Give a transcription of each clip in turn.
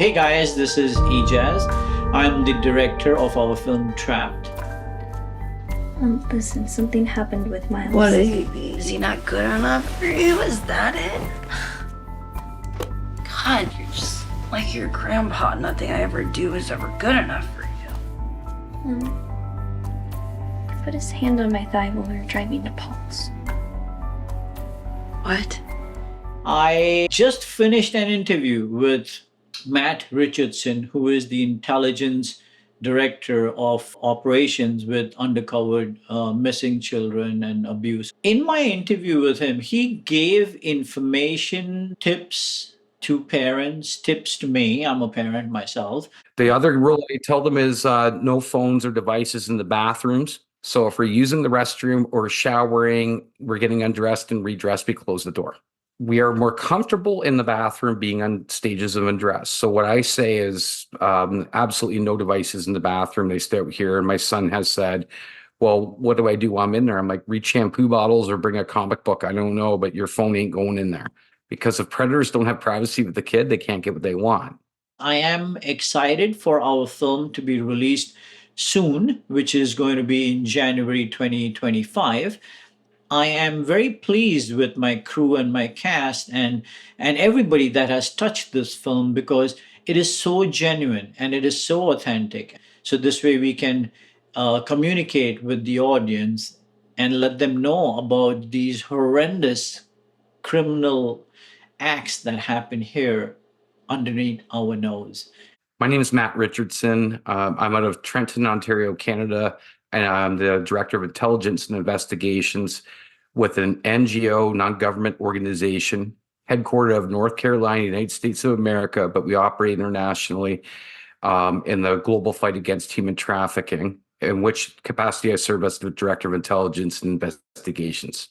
Hey guys, this is Ejaz. I'm the director of our film Trapped. Listen, something happened with Miles. What is he not good enough for you? Is that it? God, you're just like your grandpa. Nothing I ever do is ever good enough for you. He put his hand on my thigh while we were driving to Paul's. What? I just finished an interview with Matt Richardson, who is the intelligence director of operations with undercover missing children and abuse. In my interview with him, he gave information, tips to parents, tips to me. I'm a parent myself. The other rule I tell them is no phones or devices in the bathrooms. So if we're using the restroom or showering, we're getting undressed and redressed, we close the door. We are more comfortable in the bathroom being on stages of undress. So what I say is absolutely no devices in the bathroom. They stay out here. And my son has said, well, what do I do while I'm in there? I'm like, read shampoo bottles or bring a comic book. I don't know, but your phone ain't going in there. Because if predators don't have privacy with the kid, they can't get what they want. I am excited for our film to be released soon, which is going to be in January 2025. I am very pleased with my crew and my cast and everybody that has touched this film because it is so genuine and it is so authentic. So this way we can communicate with the audience and let them know about these horrendous criminal acts that happen here underneath our nose. My name is Matt Richardson. I'm out of Trenton, Ontario, Canada, and I'm the Director of Intelligence and Investigations with an NGO, non-government organization, headquartered of North Carolina, United States of America, but we operate internationally in the global fight against human trafficking, in which capacity I serve as the Director of Intelligence and Investigations.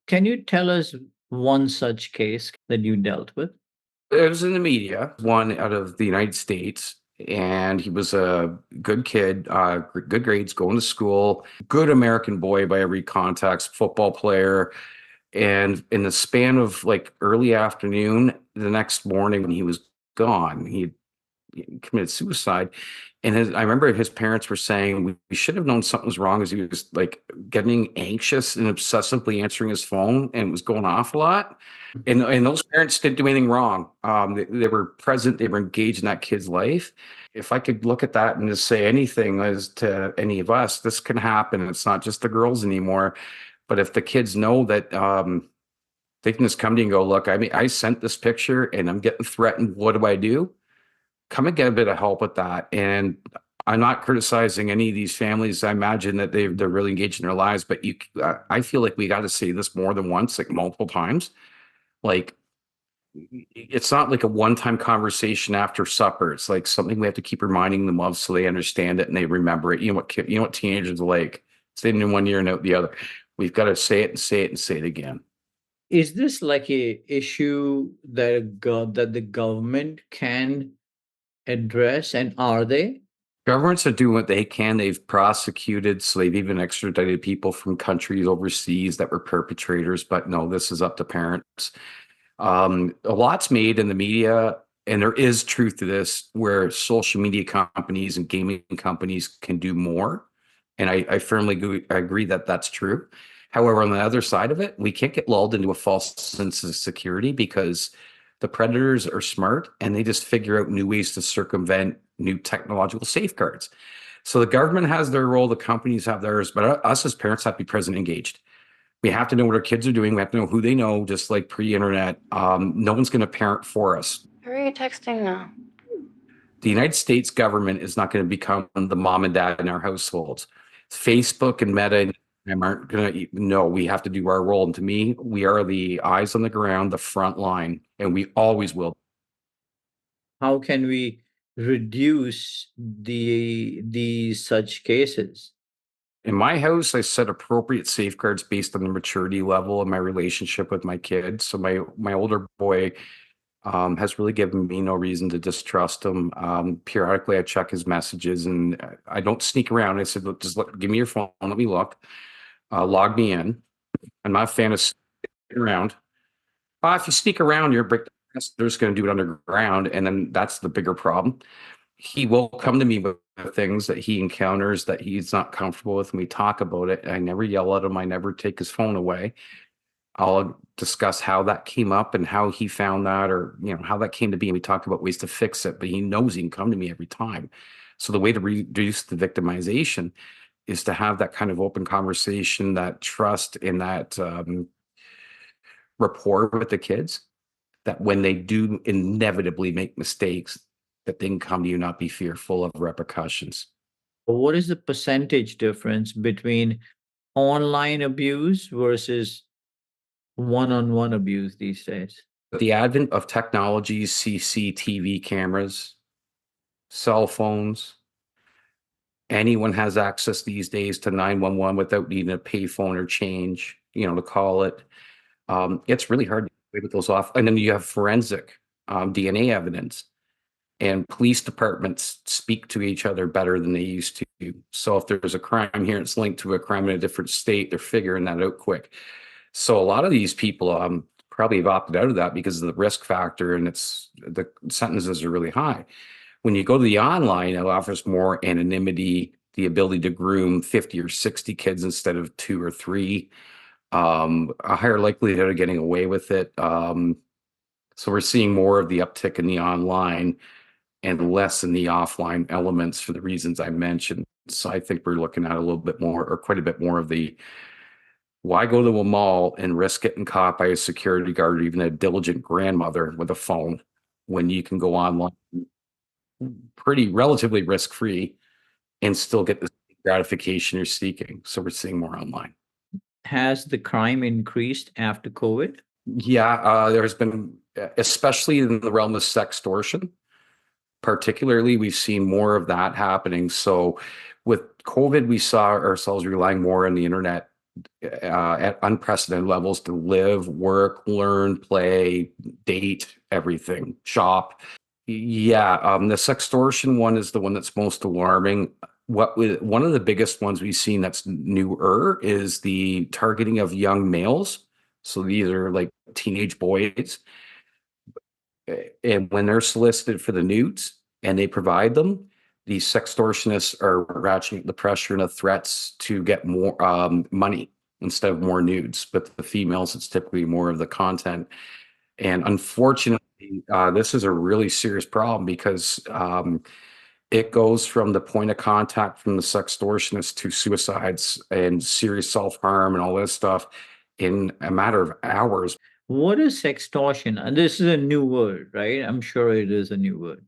Can you tell us one such case that you dealt with? It was in the media, one out of the United States, and he was a good kid, good grades, going to school, good American boy by every context, football player. And in the span of like early afternoon, the next morning when he was gone, he committed suicide. And I remember his parents were saying we should have known something was wrong as he was like getting anxious and obsessively answering his phone and it was going off a lot. And those parents didn't do anything wrong. They were present, they were engaged in that kid's life. If I could look at that and just say anything as to any of us, this can happen. It's not just the girls anymore. But if the kids know that they can just come to you and go, look, I mean, I sent this picture and I'm getting threatened. What do I do? Come and get a bit of help with that. And I'm not criticizing any of these families. I imagine that they're really engaged in their lives, but I feel like we got to say this more than once, like multiple times. Like, it's not like a one-time conversation after supper. It's like something we have to keep reminding them of so they understand it and they remember it. You know what teenagers are like. It's in one ear and out the other. We've got to say it and say it and say it again. Is this like a issue that that the government can address, and are they? Governments are doing what they can. They've prosecuted, so they've even extradited people from countries overseas that were perpetrators. But no, this is up to parents. A lot's made in the media, and there is truth to this, where social media companies and gaming companies can do more. And I firmly agree that that's true. However, on the other side of it, we can't get lulled into a false sense of security because the predators are smart and they just figure out new ways to circumvent new technological safeguards. So the government has their role, the companies have theirs, but us as parents have to be present, engaged. We have to know what our kids are doing. We have to know who they know, just like pre-internet. No one's going to parent for us. Who are you texting now? The United States government is not going to become the mom and dad in our households. Facebook and Meta and Instagram aren't going to. No, we have to do our role. And to me, we are the eyes on the ground, the front line, and we always will. How can we reduce these such cases? In my house, I set appropriate safeguards based on the maturity level and my relationship with my kids. So my older boy has really given me no reason to distrust him. Periodically, I check his messages and I don't sneak around. I said, look, give me your phone. Let me look. Log me in. I'm not a fan of sneaking around. If you sneak around, you're a brick. they're just going to do it underground, and then that's the bigger problem. He will come to me with things that he encounters that he's not comfortable with, and we talk about it. I never yell at him. I never take his phone away. I'll discuss how that came up and how he found that, or how that came to be, and we talk about ways to fix it. But he knows he can come to me every time. So the way to reduce the victimization is to have that kind of open conversation, that trust, and that rapport with the kids, that when they do inevitably make mistakes, that they can come to you, not be fearful of repercussions. What is the percentage difference between online abuse versus one-on-one abuse these days? The advent of technologies, CCTV cameras, cell phones, anyone has access these days to 911 without needing a payphone or change, to call it. It's really hard to get away with those off. And then you have forensic DNA evidence, and police departments speak to each other better than they used to. So if there's a crime here, it's linked to a crime in a different state, they're figuring that out quick. So a lot of these people probably have opted out of that because of the risk factor, and the sentences are really high. When you go to the online, it offers more anonymity, the ability to groom 50 or 60 kids instead of 2 or 3, a higher likelihood of getting away with it. So we're seeing more of the uptick in the online and less in the offline elements for the reasons I mentioned. So I think we're looking at a little bit more, or quite a bit more, of the why go to a mall and risk getting caught by a security guard or even a diligent grandmother with a phone when you can go online pretty relatively risk-free and still get the gratification you're seeking. So we're seeing more online. Has the crime increased after COVID? Yeah, there's been, especially in the realm of sextortion, particularly, we've seen more of that happening. So with COVID, we saw ourselves relying more on the internet at unprecedented levels to live, work, learn, play, date, everything, shop. Yeah, the sextortion one is the one that's most alarming. One of the biggest ones we've seen that's newer is the targeting of young males. So these are like teenage boys, and when they're solicited for the nudes and they provide them, these sextortionists are ratcheting the pressure and the threats to get more money instead of more nudes. But the females, it's typically more of the content. And unfortunately, this is a really serious problem because it goes from the point of contact from the sextortionist to suicides and serious self-harm and all this stuff in a matter of hours. What is sextortion? And this is a new word, right? I'm sure it is a new word.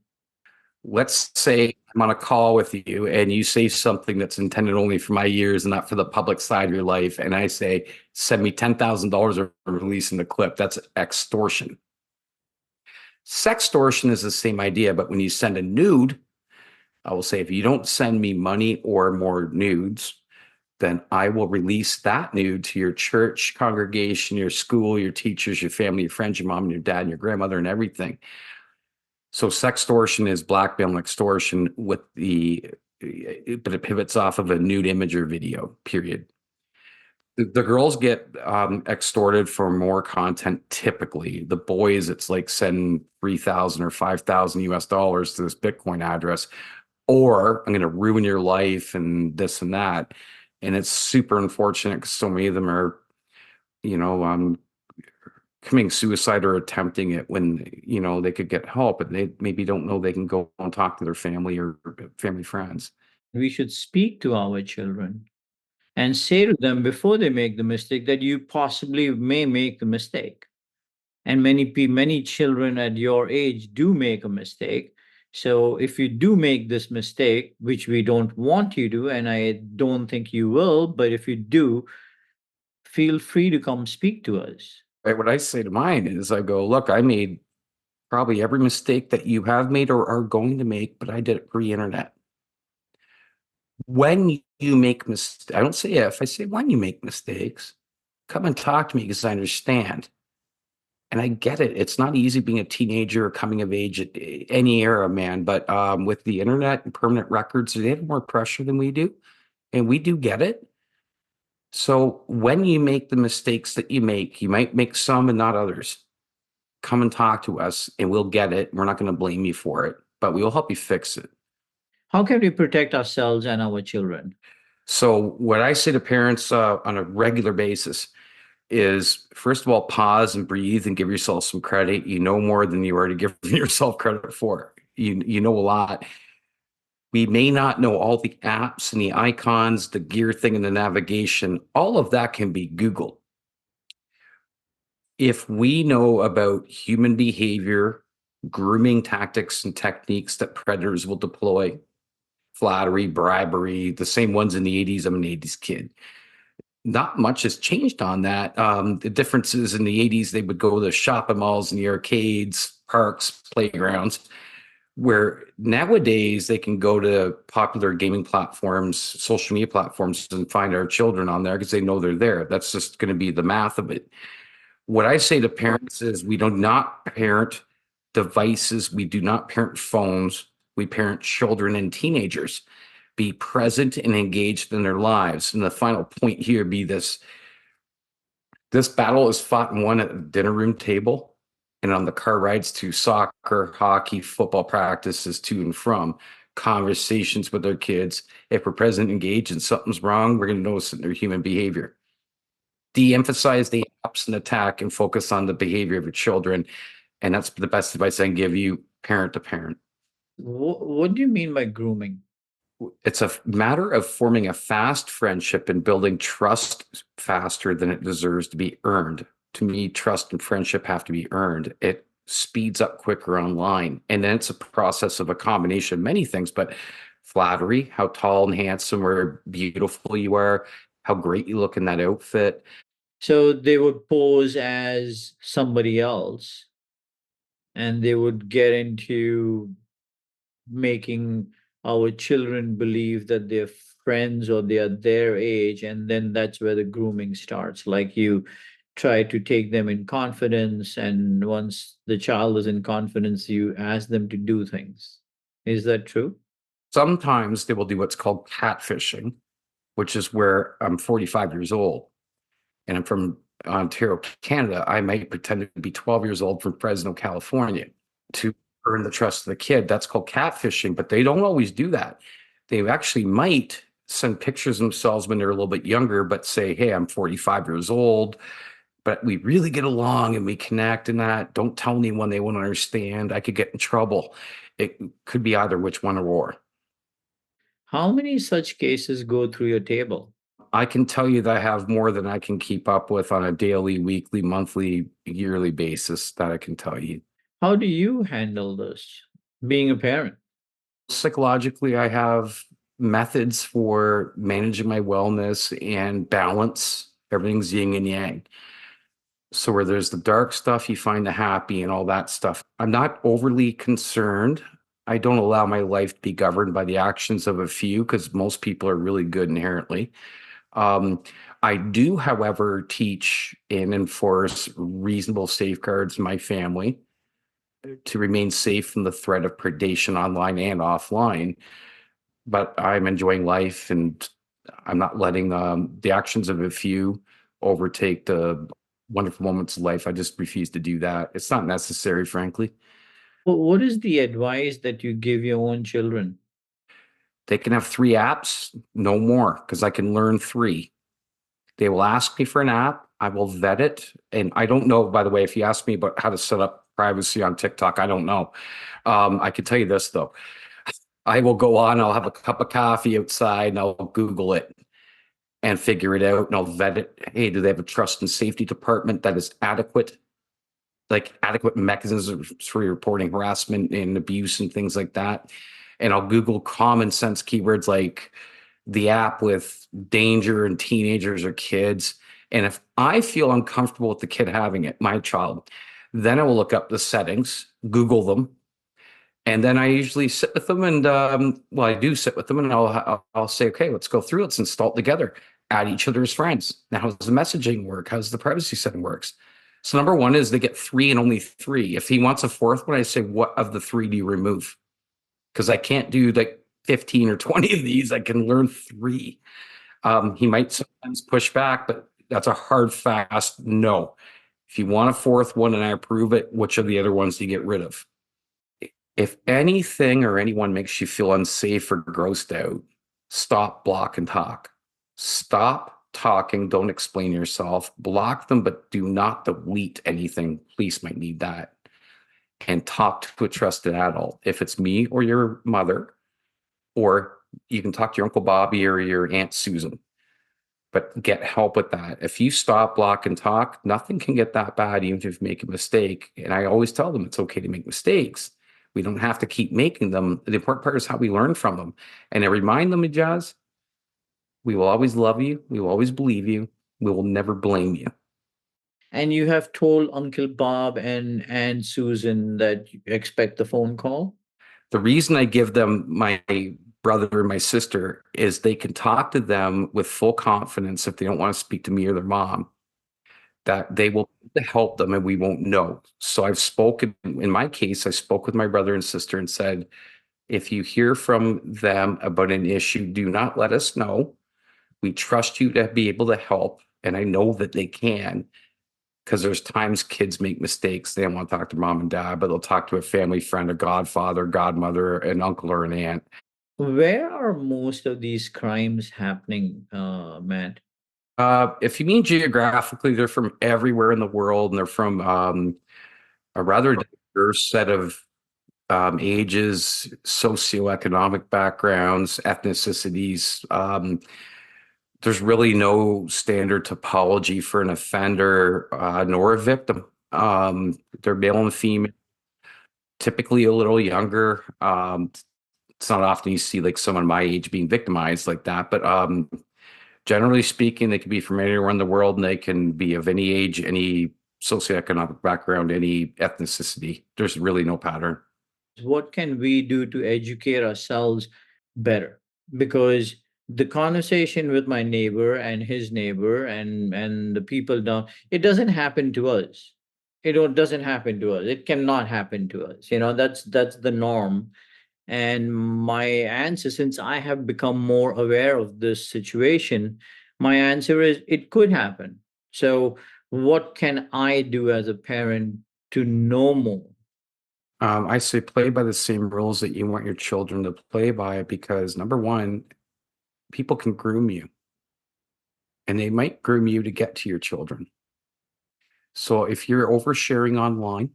Let's say I'm on a call with you and you say something that's intended only for my ears and not for the public side of your life. And I say, send me $10,000 or releasing the clip. That's extortion. Sextortion is the same idea, but when you send a nude, I will say, if you don't send me money or more nudes, then I will release that nude to your church congregation, your school, your teachers, your family, your friends, your mom and your dad, and your grandmother, and everything. So sextortion is blackmail and extortion but it pivots off of a nude image or video, period. The girls get extorted for more content typically. The boys, it's like send 3,000 or 5,000 US dollars to this Bitcoin address, or I'm going to ruin your life and this and that. And it's super unfortunate because so many of them are, committing suicide or attempting it when, they could get help, and they maybe don't know they can go and talk to their family or family friends. We should speak to our children and say to them before they make the mistake that you possibly may make the mistake. And many children at your age do make a mistake. So if you do make this mistake, which we don't want you to, and I don't think you will, but if you do, feel free to come speak to us. Right, what I say to mine is I go, look, I made probably every mistake that you have made or are going to make, but I did it pre-internet. When you make mistakes, I don't say if, I say when you make mistakes, come and talk to me because I understand. And I get it. It's not easy being a teenager or coming of age at any era, man. But with the internet and permanent records, they have more pressure than we do. And we do get it. So when you make the mistakes that you might make some and not others. come and talk to us and we'll get it. We're not going to blame you for it, but we will help you fix it. How can we protect ourselves and our children? So what I say to parents on a regular basis is, first of all, pause and breathe and give yourself some credit. You know more than you are to give yourself credit for. You know a lot. We may not know all the apps and the icons, the gear thing and the navigation. All of that can be Googled. If we know about human behavior, grooming tactics and techniques that predators will deploy, flattery, bribery, the same ones in the 80s. I'm an 80s kid. Not much has changed on that. The differences in the 80s, they would go to shopping malls and the arcades, parks, playgrounds, where nowadays they can go to popular gaming platforms, social media platforms, and find our children on there because they know they're there. That's just going to be the math of it. What I say to parents is we do not parent devices. We do not parent phones. We parent children and teenagers. Be present and engaged in their lives. And the final point here be this. This battle is fought and won at the dinner room table and on the car rides to soccer, hockey, football practices to and from, conversations with their kids. If we're present, engaged, and something's wrong, we're going to notice it in their human behavior. De-emphasize the apps and attack and focus on the behavior of your children. And that's the best advice I can give you, parent to parent. What do you mean by grooming? It's a matter of forming a fast friendship and building trust faster than it deserves to be earned. To me, trust and friendship have to be earned. It speeds up quicker online. And then it's a process of a combination of many things, but flattery, how tall and handsome or beautiful you are, how great you look in that outfit. So they would pose as somebody else and they would get into making our children believe that they're friends or they are their age, and then that's where the grooming starts. Like you try to take them in confidence, and once the child is in confidence, you ask them to do things. Is that true? Sometimes they will do what's called catfishing, which is where I'm 45 years old and I'm from Ontario, Canada. I might pretend to be 12 years old from Fresno, California to earn the trust of the kid. That's called catfishing, but they don't always do that. They actually might send pictures of themselves when they're a little bit younger, but say, hey, I'm 45 years old, but we really get along and we connect and that. Don't tell anyone, they won't understand. I could get in trouble. It could be either which one or. How many such cases go through your table? I can tell you that I have more than I can keep up with on a daily, weekly, monthly, yearly basis, that I can tell you. How do you handle this being a parent? Psychologically, I have methods for managing my wellness and balance. Everything's yin and yang. So where there's the dark stuff, you find the happy and all that stuff. I'm not overly concerned. I don't allow my life to be governed by the actions of a few because most people are really good inherently. Um, I do, however, teach and enforce reasonable safeguards in my family to remain safe from the threat of predation online and offline. But I'm enjoying life and I'm not letting the actions of a few overtake the wonderful moments of life. I just refuse to do that. It's not necessary, frankly. What is the advice that you give your own children? They can have 3 apps, no more, because I can learn 3. They will ask me for an app. I will vet it. And I don't know, by the way, if you ask me about how to set up privacy on TikTok, I don't know. I can tell you this, though. I will go on, I'll have a cup of coffee outside, and I'll Google it and figure it out, and I'll vet it. Hey, do they have a trust and safety department that is adequate? Like adequate mechanisms for reporting harassment and abuse and things like that. And I'll Google common sense keywords like the app with danger and teenagers or kids. And if I feel uncomfortable with the kid having it, my child, then I will look up the settings, Google them, and then I usually sit with them and well, I do sit with them and I'll say, okay, let's go through, let's install it together, add each other as friends. Now, how does the messaging work? How's the privacy setting works? So number one is they get 3 and only 3. If he wants a 4th one, I say, what of the 3 do you remove? Because I can't do like 15 or 20 of these. I can learn 3. He might sometimes push back, but that's a hard, fast no. If you want a fourth one and I approve it, which of the other ones do you get rid of? If anything or anyone makes you feel unsafe or grossed out, stop, block, and talk. Stop talking. Don't explain yourself. Block them, but do not delete anything. Police might need that. And talk to a trusted adult. If it's me or your mother, or you can talk to your Uncle Bobby or your Aunt Susan, but get help with that. If you stop, block, and talk, nothing can get that bad, even if you make a mistake. And I always tell them it's okay to make mistakes. We don't have to keep making them. The important part is how we learn from them. And I remind them, Jazz, we will always love you. We will always believe you. We will never blame you. And you have told Uncle Bob and Aunt Susan that you expect the phone call? The reason I give them my brother and my sister is they can talk to them with full confidence if they don't want to speak to me or their mom, that they will help them and we won't know. So I've spoken, in my case, I spoke with my brother and sister and said, if you hear from them about an issue, do not let us know. We trust you to be able to help. And I know that they can, because there's times kids make mistakes. They don't want to talk to mom and dad, but they'll talk to a family friend, a godfather, godmother, an uncle, or an aunt. Where are most of these crimes happening, Matt? If you mean geographically, they're from everywhere in the world, and they're from a rather diverse set of ages, socioeconomic backgrounds, ethnicities. There's really no standard topology for an offender nor a victim. They're male and female, typically a little younger. It's not often you see like someone my age being victimized like that, but generally speaking, they can be from anywhere in the world, and they can be of any age, any socioeconomic background, any ethnicity. There's really no pattern. What can we do to educate ourselves better? Because the conversation with my neighbor and his neighbor and the people down, it doesn't happen to us. Doesn't happen to us. It cannot happen to us. That's the norm. And my answer, since I have become more aware of this situation, my answer is it could happen. So what can I do as a parent to know more? I say play by the same rules that you want your children to play by, because number one, people can groom you, and they might groom you to get to your children. So if you're oversharing online,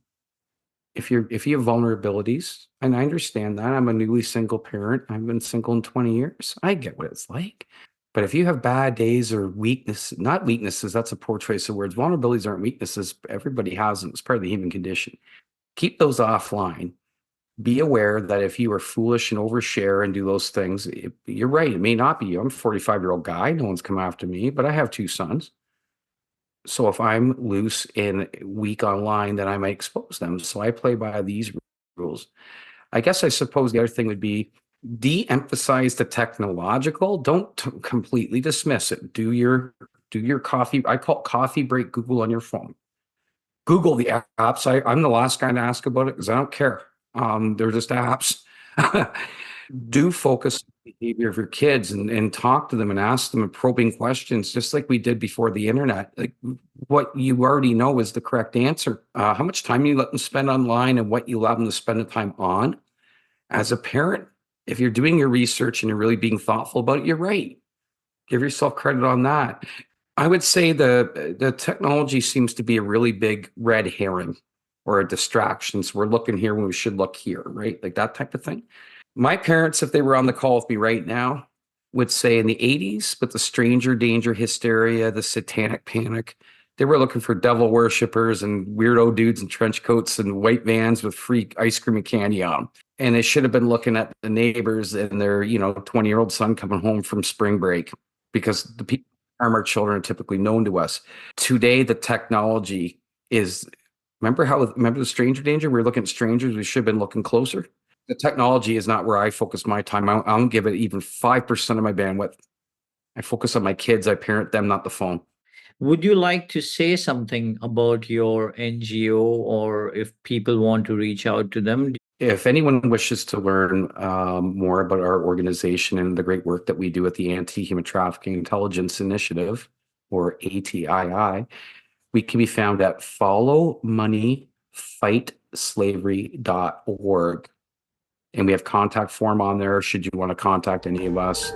if you have vulnerabilities, and I understand that, I'm a newly single parent. I've been single in 20 years. I get what it's like. But if you have bad days or weakness, not weaknesses, that's a poor choice of words. Vulnerabilities aren't weaknesses. Everybody has them. It's part of the human condition. Keep those offline. Be aware that if you are foolish and overshare and do those things, you're right. It may not be you. I'm a 45-year-old guy. No one's come after me, but I have two sons. So if I'm loose and weak online, then I might expose them. So I play by these rules. I guess I suppose the other thing would be de-emphasize the technological. Don't completely dismiss it. Do your coffee. I call it coffee break Google on your phone. Google the apps. I'm the last guy to ask about it because I don't care. They're just apps. Do focus on the behavior of your kids and talk to them and ask them probing questions, just like we did before the internet. Like what you already know is the correct answer. How much time you let them spend online and what you allow them to spend the time on. As a parent, if you're doing your research and you're really being thoughtful about it, you're right. Give yourself credit on that. I would say the technology seems to be a really big red herring or a distraction. So we're looking here when we should look here, right? Like that type of thing. My parents, if they were on the call with me right now, would say in the 80s, with the stranger danger hysteria, the satanic panic, they were looking for devil worshippers and weirdo dudes in trench coats and white vans with free ice cream and candy on 'em. And they should have been looking at the neighbors and their, 20-year-old son coming home from spring break, because the people who harm our children are typically known to us. Today, the technology is, remember the stranger danger? We were looking at strangers. We should have been looking closer. The technology is not where I focus my time. I don't give it even 5% of my bandwidth. I focus on my kids. I parent them, not the phone. Would you like to say something about your NGO, or if people want to reach out to them? If anyone wishes to learn more about our organization and the great work that we do at the Anti-Human Trafficking Intelligence Initiative, or ATII, We can be found at followmoneyfightslavery.org. And we have contact form on there should you want to contact any of us.